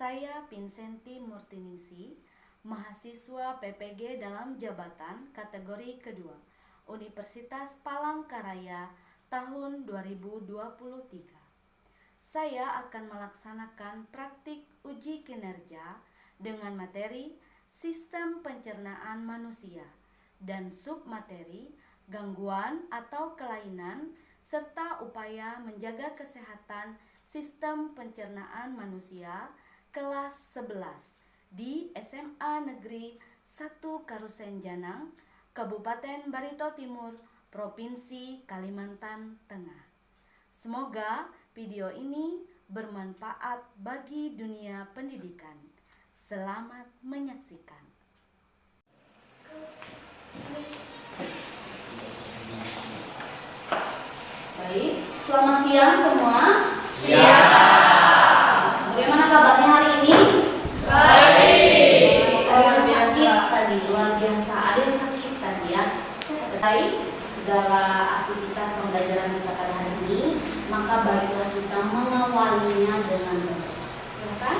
Saya Vincenti Murtiningsi, mahasiswa PPG dalam jabatan kategori kedua, Universitas Palangkaraya tahun 2023. Saya akan melaksanakan praktik uji kinerja dengan materi Sistem Pencernaan Manusia dan submateri Gangguan atau Kelainan serta upaya menjaga kesehatan Sistem Pencernaan Manusia kelas 11 di SMA Negeri 1 Karusen Janang, Kabupaten Barito Timur, Provinsi Kalimantan Tengah. Semoga video ini bermanfaat bagi dunia pendidikan. Selamat menyaksikan. Baik, selamat siang semua. Siang. Bagaimana kabarnya hari ini? Baik. Ada yang sakit tadi, luar biasa. Ada yang sakit tadi ya. Baik, segala aktivitas pembelajaran kita pada hari ini, maka baiklah kita mengawalinya dengan doa. Silakan.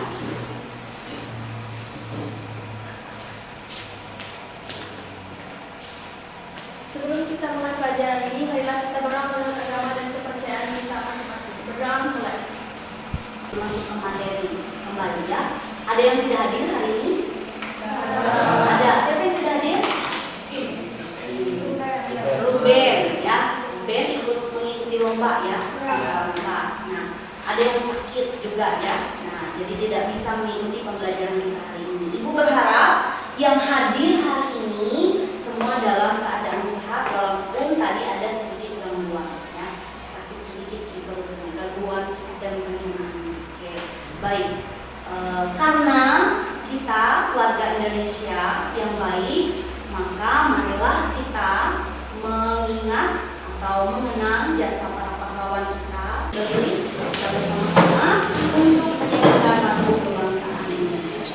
Sebelum kita mulai pelajaran ini, marilah kita berdoa menurut agama dan kepercayaan kita masing-masing. Berdoa mulai. Masuk ke materi kembali ya. Ada yang tidak hadir hari ini? Ada. Siapa yang tidak hadir? Ruben ya. Ruben ikut mengikuti lomba ya. Nah, ada yang sakit juga ya. Nah, jadi tidak bisa mengikuti pembelajaran kita hari ini. Ibu berharap yang hadir hari ini semua dalam keadaan sehat, walaupun tadi ada sedikit gangguan ya. Sakit sedikit di perutnya, gangguan sistem pencernaan. Oke, baik. Karena kita keluarga Indonesia yang baik, maka marilah kita mengingat atau mengenang jasa para pahlawan kita. Beri kita bersama-sama untuk menjaga satu kebangsaan Indonesia.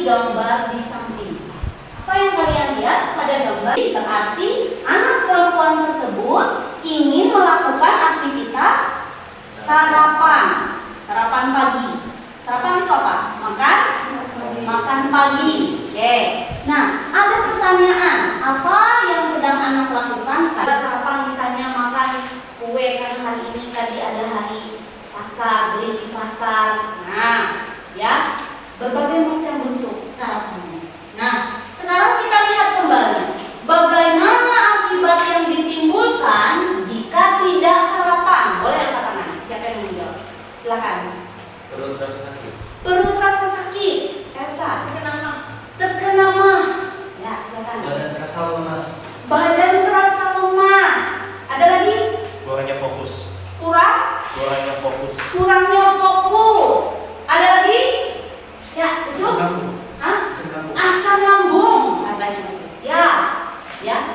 Gambar di samping. Apa yang kalian lihat pada gambar? Berarti anak perempuan tersebut ingin melakukan aktivitas sarapan. Sarapan pagi. Sarapan itu apa? Makan pagi. Oke. Nah, ada pertanyaan. Apa yang sedang anak lakukan? Ada sarapan misalnya makan kue, kan hari ini tadi ada hari pasar, beli di pasar. Nah, ya. Berbagai macam bentuk sarapannya. Nah, sekarang kita lihat kembali bagaimana akibat yang ditimbulkan jika tidak sarapan. Boleh angkat tangan. Siapa yang menjawab? Silakan. Perut rasa sakit. Perut rasa sakit. Elsa. Terkena mah. Ya, silakan. Badan terasa lemas. Badan terasa lemas. Ada lagi? Kurangnya fokus. Kurangnya fokus. Ada lagi? Ya, itu. Asam lambung katanya. Ya.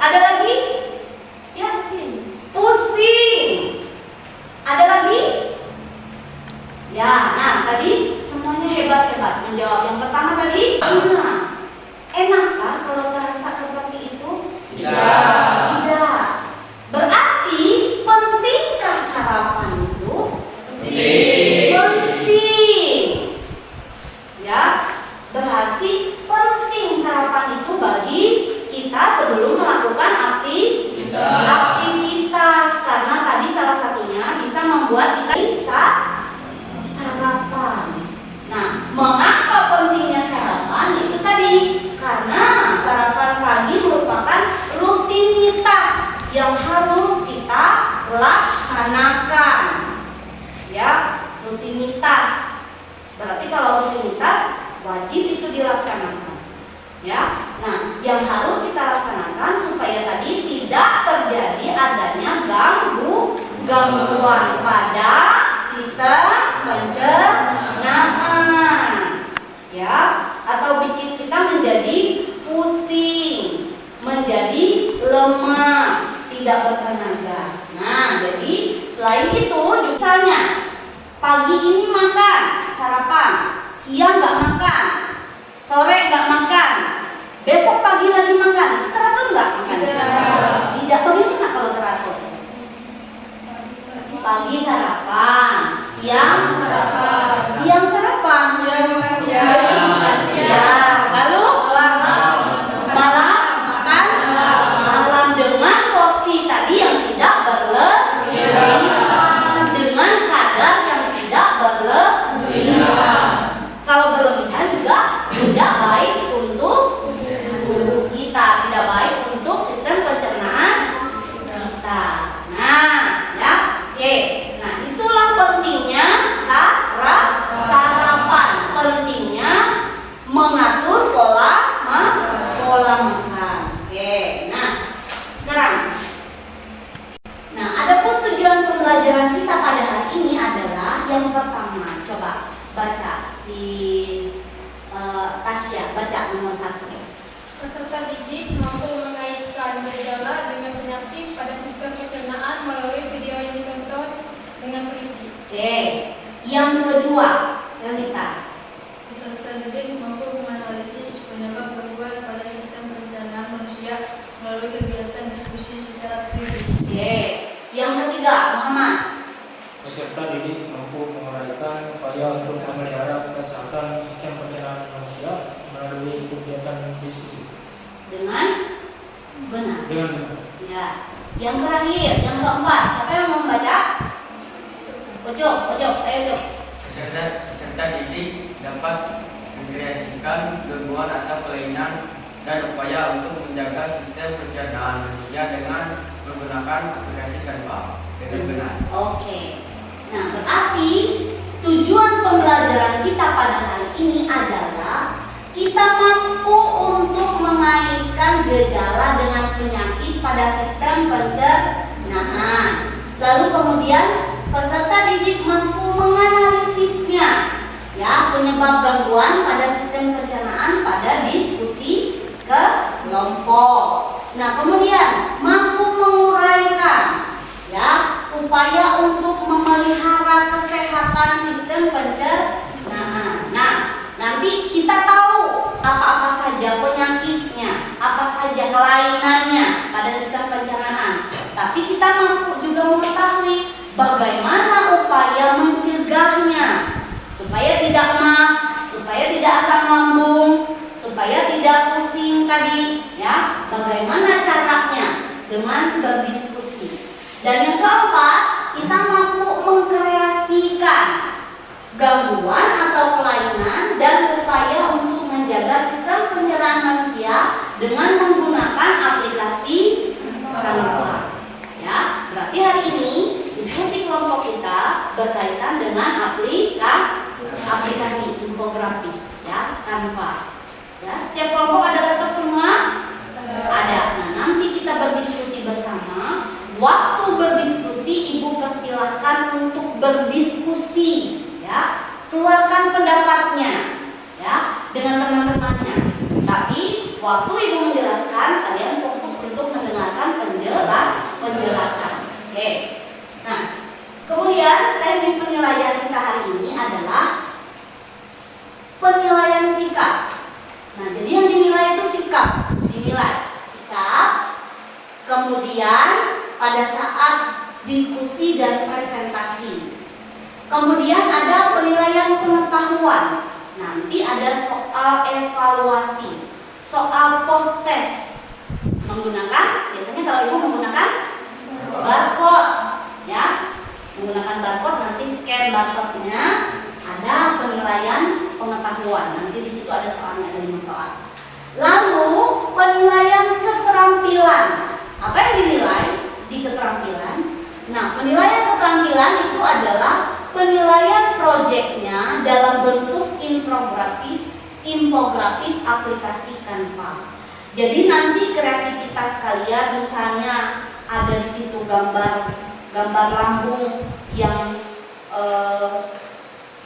Ada lagi? Ya, pusing. Ada lagi? Ya, nah tadi semuanya hebat menjawab. Yang pertama tadi, enakkah kalau terasa seperti itu? Tidak. Berarti pentingkah sarapan itu? Penting. Ya, berarti penting sarapan itu bagi kita sebelum melakukan aktivitas, karena tadi salah satunya bisa membuat kita bisa sarapan. Nah, mengapa pentingnya sarapan? Itu tadi karena sarapan pagi merupakan rutinitas yang harus kita laksanakan. Ya, rutinitas. Berarti kalau rutinitas wajib itu dilaksanakan. Ya. Nah, yang harus kita laksanakan supaya tadi tidak terjadi adanya gangguan pada sistem pencernaan. Ya, atau bikin kita menjadi pusing, menjadi lemah, tidak bertenaga. Nah, jadi selain itu, misalnya pagi ini makan sarapan, siang nggak makan, sore nggak makan, besok pagi lagi makan, itu teratur nggak makan? Tidak. Bagaimana kalau teratur? Pagi sarapan, siang sarapan, siang, lalu malam makan malam dengan porsi tadi yang tidak berlebihan, dengan kadar yang tidak berlebihan. Kalau berlebihan juga tidak baik untuk tubuh kita, tidak baik untuk sistem pencernaan kita. Nah, ya, oke. Nah, itulah pentingnya sarapan, pentingnya mengatur pola makan. Oke. Nah, sekarang, adapun tujuan pembelajaran kita pada hari ini adalah yang pertama. Coba baca si Tasya, baca nomor 1. Peserta didik mampu mengaitkan gejala dengan penyakit pada sistem pencernaan melalui video yang ditonton dengan teliti. Oke. Yang kedua, Renita. Peserta didik mampu menganalisis penyebab gangguan pada sistem pencernaan manusia melalui kegiatan diskusi secara kritis. Oke. Yang ketiga, Muhammad. Peserta didik mampu menguraikan upaya untuk memelihara kesehatan sistem pencernaan manusia melalui kegiatan diskusi. Dengan benar. Ya. Yang terakhir, yang keempat, siapa yang mau membaca? Ojo, ayo Ojo. Peserta didik dapat mengkreasikan gangguan atau kelainan dan upaya untuk menjaga sistem pencernaan manusia dengan menggunakan aplikasi Canva dengan benar. Oke. Nah, berarti tujuan pembelajaran kita pada hari ini adalah kita mampu untuk mengaitkan gejala dengan penyakit pada sistem pencernaan. Lalu kemudian peserta didik mampu menganalisisnya, ya, penyebab gangguan pada sistem pencernaan pada diskusi kelompok. Nah, kemudian mampu menguraikan, ya, upaya untuk memelihara kesehatan sistem pencernaan. Nah, nanti kita tahu apa-apa saja penyakitnya, apa saja kelainannya pada sistem pencernaan. Tapi kita mampu juga mengetahui bagaimana upaya mencegahnya supaya tidak supaya tidak asam lambung, supaya tidak pusing tadi, ya. Bagaimana caranya? Dengan berdiskusi. Dan yang keempat, kita mampu mengkreasikan gangguan atau kelainan dan upaya untuk menjaga sistem pencernaan manusia dengan menggunakan aplikasi Canva. Ya, berarti hari ini diskusi kelompok kita berkaitan dengan aplikasi infografis, ya, Canva. Ya, setiap kelompok ada laptop semua? Ada. Nah, nanti kita berdiskusi bersama. Waktu berdiskusi, Ibu persilahkan untuk berdiskusi, ya, keluarkan pendapatnya, ya, dengan teman-temannya. Tapi waktu Ibu menjelaskan, kalian fokus untuk mendengarkan penjelasan. Oke. Nah, kemudian teknik penilaian kita hari ini adalah penilaian sikap. Nah, jadi yang dinilai itu sikap, kemudian pada saat diskusi dan presentasi. Kemudian ada penilaian pengetahuan. Nanti ada soal evaluasi, soal post test. Biasanya kalau Ibu menggunakan barcode, ya. Menggunakan barcode, nanti scan barcode-nya, ada penilaian pengetahuan. Nanti di situ ada soalnya, ada 5 soal. Lalu penilaian keterampilan. Apa yang dinilai di keterampilan? Nah, penilaian keterampilan itu adalah penilaian proyeknya dalam bentuk infografis aplikasi Canva. Jadi nanti kreativitas kalian, misalnya ada di situ gambar lambung yang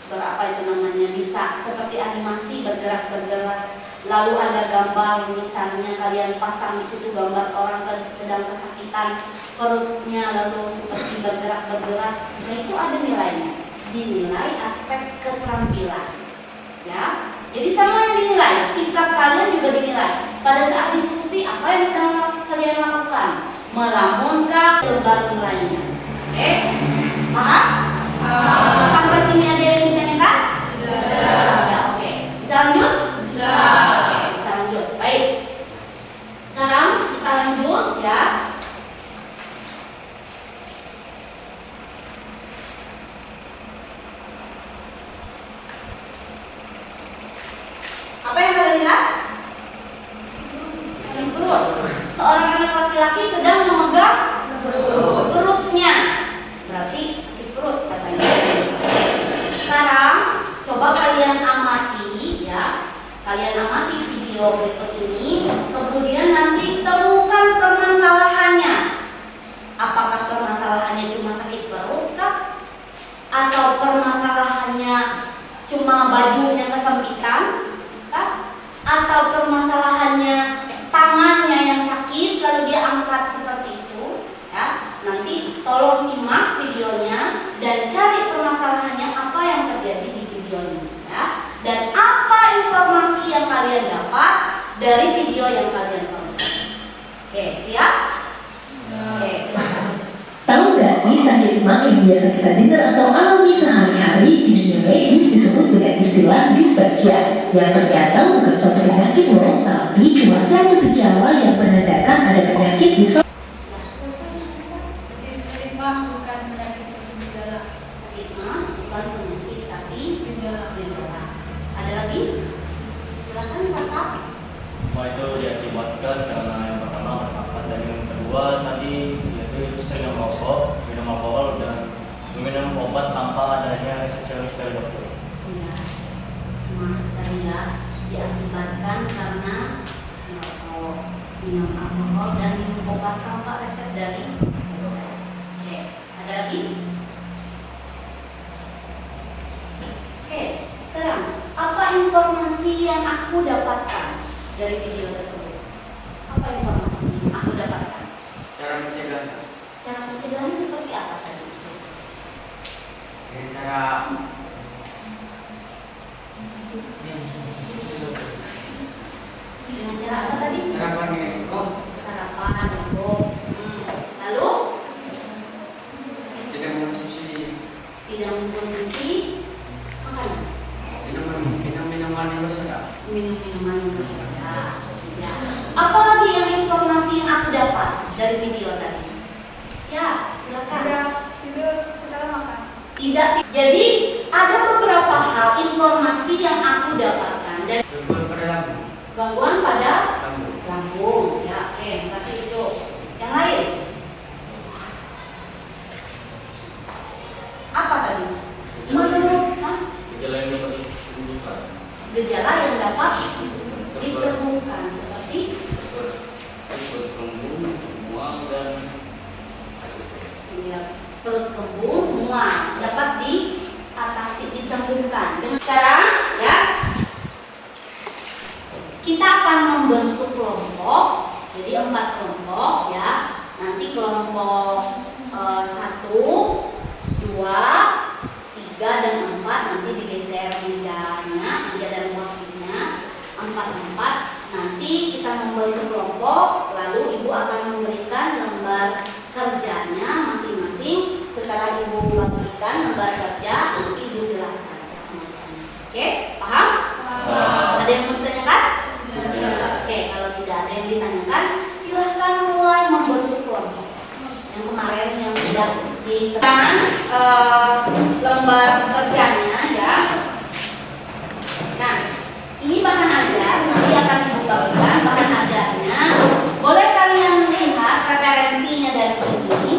berapa itu namanya, bisa seperti animasi bergerak-bergerak. lalu ada gambar, misalnya kalian pasang di situ gambar orang sedang kesakitan perutnya, lalu seperti bergerak-bergerak, nah itu ada nilainya, dinilai aspek keterampilan, ya. Jadi semuanya dinilai, sikap kalian juga dinilai. Pada saat diskusi apa yang kalian lakukan, melamunkah lebar nilainya, oke? Paham? Sampai sini ada yang ditanyakan? Ya, oke. Bisa lanjut? Bisa. Oke, bisa lanjut. Baik. Sekarang kita lanjut ya. Apa yang kalian lihat? Perut. Seorang anak laki-laki sedang memegang perutnya. Berarti sakit perut katanya. Sekarang coba kalian amati ya. Kalian amati video berikut ini. Kemudian nanti temukan permasalahannya. Apakah permasalahannya cuma sakit perut kah? Atau permasalahannya cuma bajunya kesempitan? Atau permasalahannya tangannya yang sakit lalu dia angkat seperti itu, ya. Nanti tolong simak videonya dan cari permasalahannya apa yang terjadi di video ini, ya. Dan apa informasi yang kalian dapat dari video yang kalian tonton. Oke, siap? Oke, silakan. Tahu gak sih sakit mah yang biasa kita dengar atau alami sehari-hari di dunia medis disebut dengan istilah dispepsia, yang ternyata bukan suatu penyakit loh, tapi cuma suatu gejala yang menandakan ada penyakit di Sakit mah bukan penyakit gejala. Sakit mah bukan penyakit tapi Gejala. gejala. Ada lagi? Silakan Kakak. Semua itu diakibatkan karena yang pertama makan, dan yang kedua tadi yaitu sering merokok, minum alkohol, dan meminum obat tanpa adanya resepsionis dari dokter. Ya, mah tadi ya diakibatkan karena merokok, minum alkohol dan minum obat tanpa resep dari dokter. Oke, ada lagi? Oke, sekarang apa informasi yang aku dapatkan dari video tersebut? Apa informasi yang aku dapatkan? Cara mencegahnya. Cara mencegahnya seperti apa tadi? Dengan cara Dengan cara apa tadi? sarapan dengan cukup, Sarapan, cukup. Lalu tidak mengonsumsi tidak mengkonsumsi makanan, minum-minuman yang bersoda. minum-minuman yang bersoda. Ya. Apalagi yang informasi yang aku dapat dari video tadi? Ya, silakan. Tidur setelah makan. Tidak. Jadi ada beberapa hal informasi yang aku dapatkan dan Gangguan pada lambung. gangguan pada Lambung. lambung. Ya, oke, kasih itu. Yang lain? Apa tadi? Menurut Gejala yang dapat disembuhkan gejala yang dapat disembuhkan seperti perut kembung, mual, dan ya, perut kembung, mual dapat diatasi, disembuhkan. Sekarang ya kita akan membentuk kelompok, jadi 4 kelompok ya. Nanti kelompok 1, 2, 3 dan 4 nanti digeser mejanya, meja dan kursinya 4. Nanti kita membentuk kelompok, lalu ibu akan memberikan lembar kerjanya masing-masing. Setelah ibu bagikan lembar kerja, nanti ibu jelaskan. Oke, paham? Ada yang mau ditanyakan? Oke, kalau tidak ada yang ditanyakan, silahkan mulai membentuk kelompok. Yang kemarin yang sudah ditekan lembar kerjanya ya. Nah, ini bahan ajar nanti akan dibagikan bahan ajarnya. Boleh kalian lihat referensinya dari sini,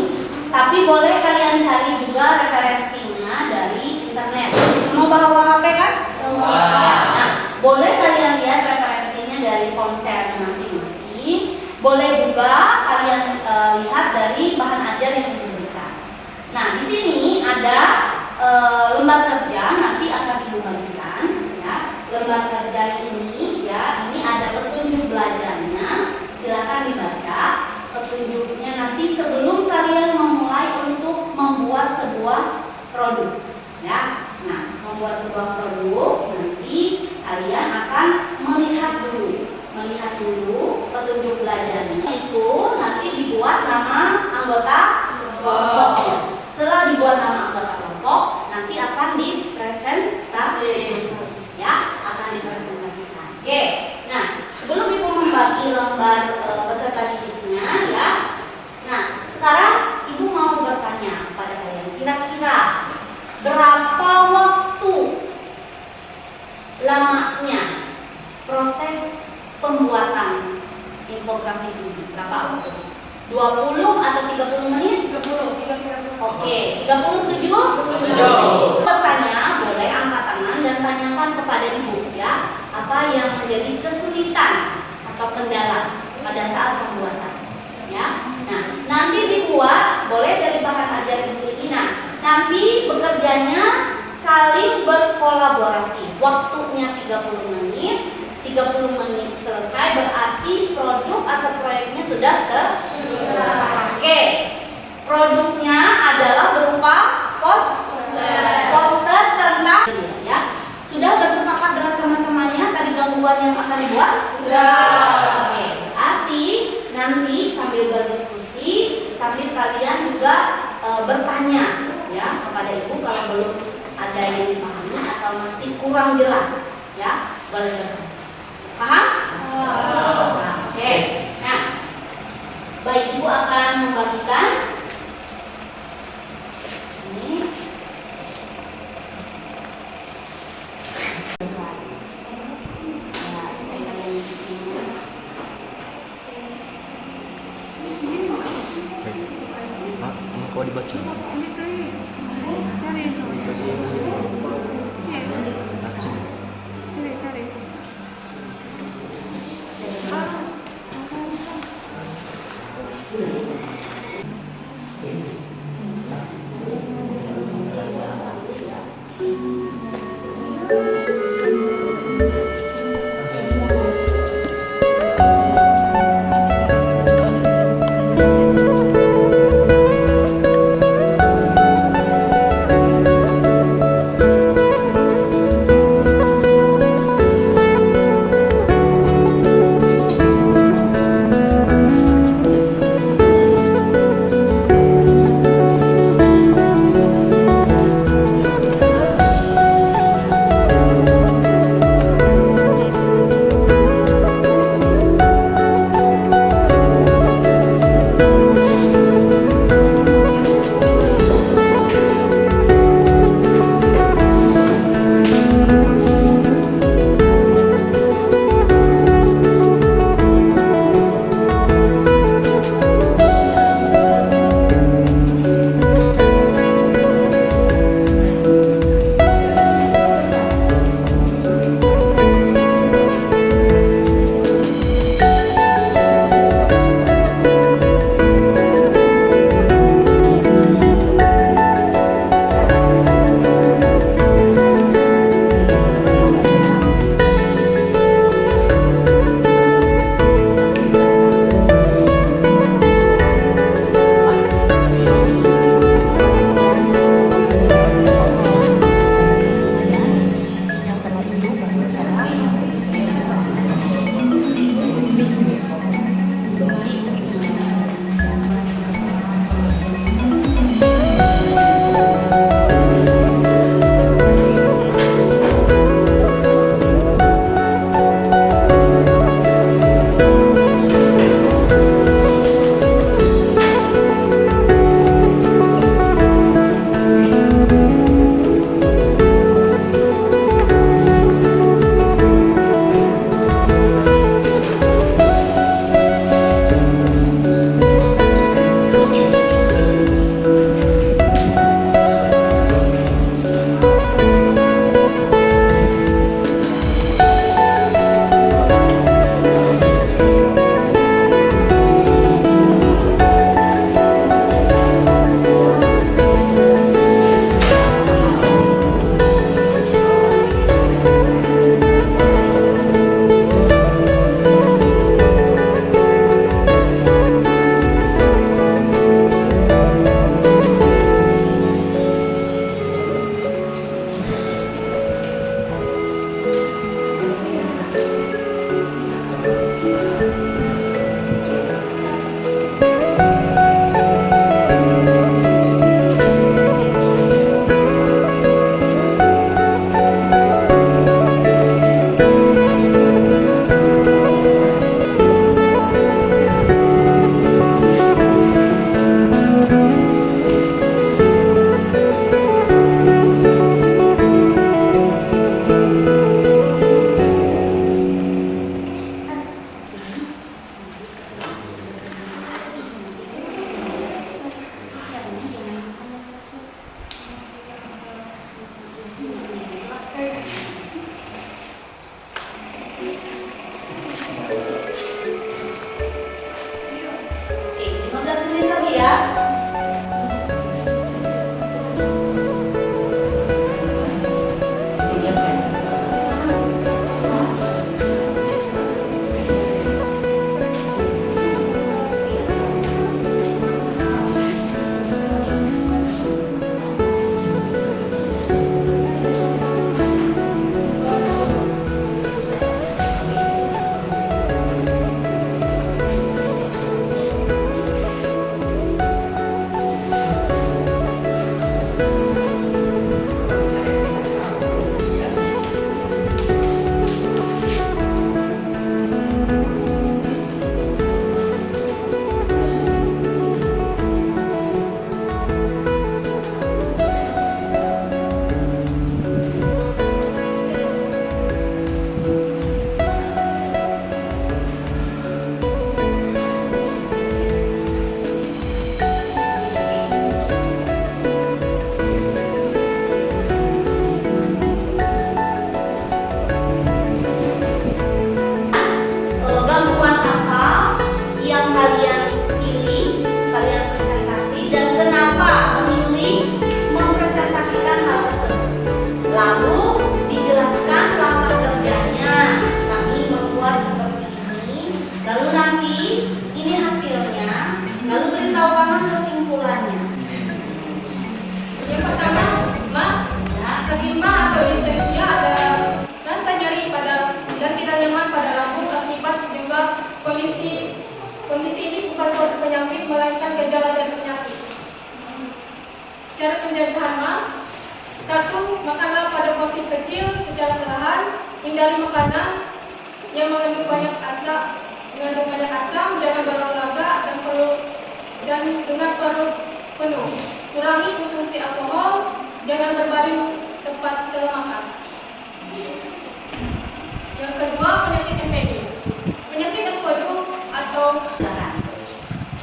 tapi boleh kalian cari juga referensinya dari internet. Semua bawa HP kan? Nah, boleh kalian lihat referensinya dari ponselnya masing-masing. Boleh juga kalian lihat dari bahan ajar yang diberikan. Nah, di sini ada lembar kerja nanti akan dibagikan ya. Lembar kerja ini ya, ini gambar peserta didiknya ya. Nah, sekarang Ibu mau bertanya pada kalian, kira-kira berapa waktu lamanya proses pembuatan infografis ini? Berapa waktu? 20 atau 30 menit? 30. Oke, 30 setuju? Setuju. Bertanya, boleh angkat tangan dan tanyakan kepada Ibu ya, apa yang menjadi kesulitan atau kendala pada saat pembuatan ya. Nah, nanti dibuat boleh dari bahan ajar Ibu ini. Nah, nanti bekerjanya saling berkolaborasi. Waktunya 30 menit. 30 menit selesai berarti produk atau proyeknya sudah selesai. Oke. Produknya adalah berupa poster tentang ya. Sudah bersepakat dengan teman-temannya tadi gangguan yang akan dibuat? Sudah. Oke. Berarti nanti sambil berdiskusi, sambil kalian juga bertanya ya kepada Ibu kalau belum ada yang dipahami atau masih kurang jelas ya. Boleh bertanya. Paham? Oke. Nah, baik, Ibu akan membagikan ini. Kau dibaca. ya. Gangguan apa yang kalian pilih, kalian presentasi, dan kenapa memilih mempresentasikan hal tersebut. Lalu dijelaskan langkah kerjanya. Kami membuat seperti ini. Lalu nanti ini hasilnya. Lalu beritahukanlah kesimpulannya. Yang pertama, Ma, stigma atau infeksinya ada rasa nyeri pada dan tidak nyaman pada lambung akibat sejumlah kondisi. Kondisi ini bukan suatu penyakit melainkan gejala dari penyakit. Cara pencegahan, Ma, 1. Makanlah pada porsi kecil secara perlahan. Hindari makanan yang mengandung banyak asam. Jangan berolahraga dan dengan perut penuh. Kurangi konsumsi alkohol. Jangan berbaring tepat setelah makan. Yang kedua, penyakit MPD. Penyakit empedu atau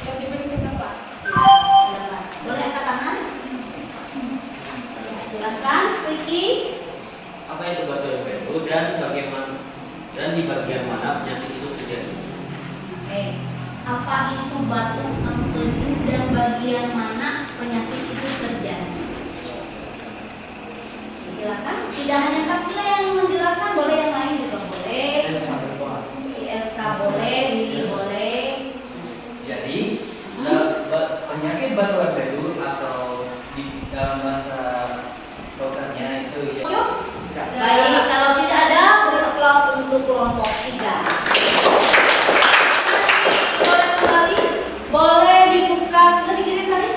yang diberi pendapat. Boleh angkat tangan? Silakan, Ricky. Apa itu batu empedu dan di bagian mana penyakit itu terjadi? Apa itu batu empedu dan bagian mana penyakit itu terjadi? Silakan. Tidak hanya Tasya yang menjelaskan, boleh yang lain juga boleh. Elsa boleh, Willy boleh. Jadi penyakit batu empedu atau di dalam bahasa dokternya itu Yuk. Baik, kalau tidak ada, beri aplaus untuk kelompok 3. Boleh kembali? Boleh dibuka, sudah dikirim tadi?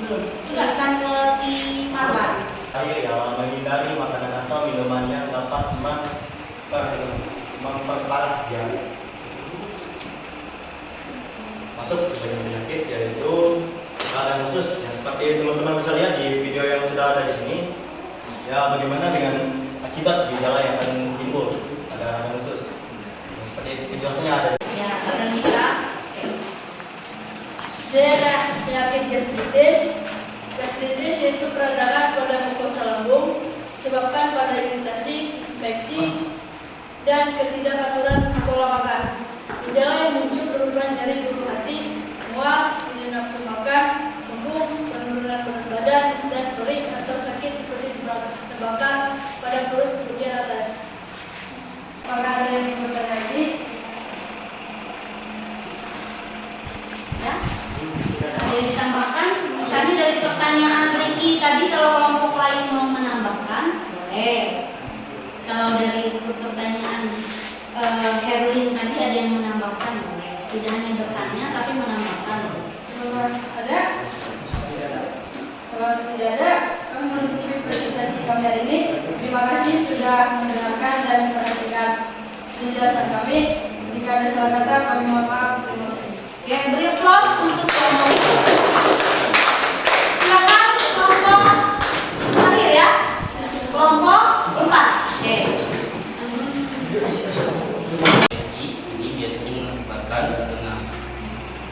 Belum. Sudah akan ke si Marwan. Air yang menghindari makanan atau minuman yang dapat memperparah diare. Masuk ke bagian penyakit, yaitu keadaan khusus yang seperti teman-teman bisa lihat di video yang sudah ada di sini. Ya, bagaimana dengan akibat gejala yang akan timbul pada keadaan khusus. Seperti penjelasannya ada. Ya, sudah bisa. Penyakit gastritis. Gastritis yaitu peradangan pada mukosa lambung disebabkan pada iritasi, infeksi, dan ketidakaturan pola makan. Gejala yang muncul berupa nyeri lulu hati, mual, tidak nafsu makan, kembung, penurunan berat badan, dan perih atau sakit seperti terbakar pada perut bagian atas. Apakah ada yang bertanya lagi? Ya. Ada yang ditambahkan? Misalnya dari pertanyaan Ricky tadi, kalau kelompok lain mau menambahkan, boleh. Kalau dari pertanyaan Herlin tadi ada yang menambahkan, boleh. Tidak hanya bertanya, tapi menambahkan. Ada? Kalau tidak ada, kami menutupi presentasi kami hari ini. Terima kasih sudah mendengarkan dan memperhatikan penjelasan kami. Jika ada salah kata, kami mohon maaf. Terima kasih. Oke, beri aplaus untuk kelompok. Silakan kelompok terakhir ya. Kelompok 4. Oke. Ini biasanya mengakibatkan setengah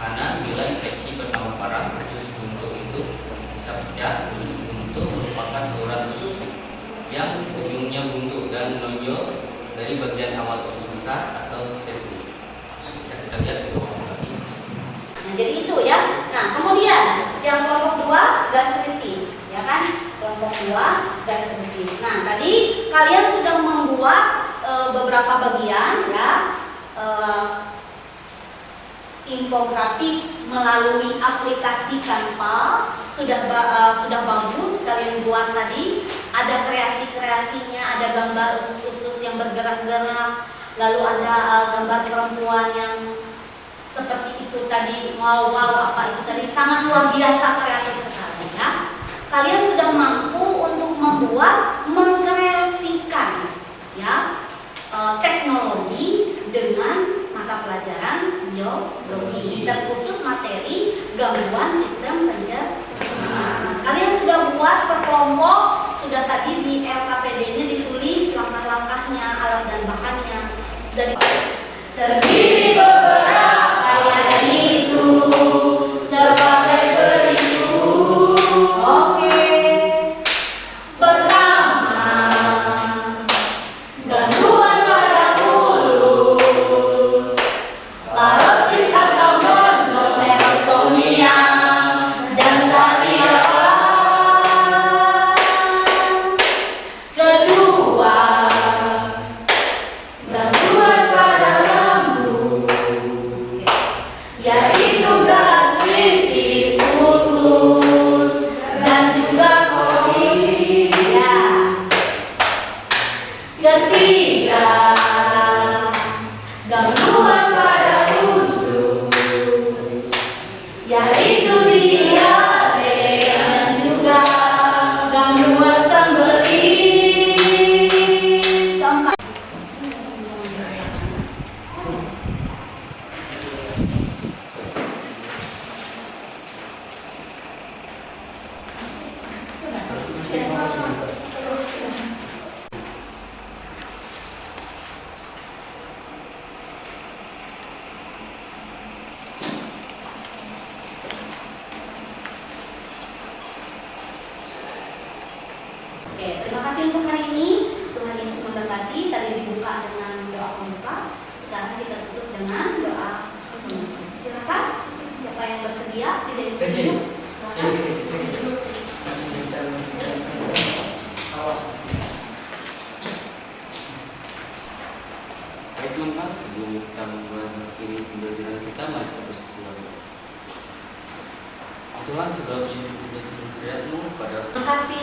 karena bila infeksi bertambah parah, usus buntu itu bisa pecah. Usus buntu merupakan saluran usus yang ujungnya buntu dan menonjol dari bagian awal usus besar atau septum. Bisa kita lihat di bawah tadi. dua gas sedikit. Nah, tadi kalian sudah membuat beberapa bagian ya, infografis melalui aplikasi Canva sudah bagus kalian buat tadi. Ada kreasi-kreasinya, ada gambar usus-usus yang bergerak-gerak, lalu ada gambar perempuan yang seperti itu tadi, wow apa itu tadi, sangat luar biasa kreatif sekali ya. Kalian sudah mampu untuk mengkreasikan ya teknologi dengan mata pelajaran biologi, terkhusus materi gangguan sistem pencernaan. Kalian sudah buat per kelompok, sudah tadi di LKPD-nya ditulis langkah-langkahnya, alat dan bahannya. Dari terdiri beberapa yaitu sebagai berikut. Oke. Pertama, gangguan pada mulut, parotis atau monoserotonia dan saliva. Kedua, gangguan pada lambung, yaitu gastritis, sulcus, dan juga kolit. Ya. Ketiga, gangguan pada usus, yaitu diare dan juga gangguan sembelit. Keempat, oke, terima kasih untuk hari ini. Tuhan Yesus memberkati. Tadi dibuka dengan doa pembuka, sekarang kita tutup dengan doa penutup. Silakan, siapa yang bersedia? Tidak ditunjuk. Baik teman-teman, sebelum kita mengakhiri pembelajaran kita, mari kita berdoa. Tuhan, segala puji dan kemuliaan-Mu pada Terima kasih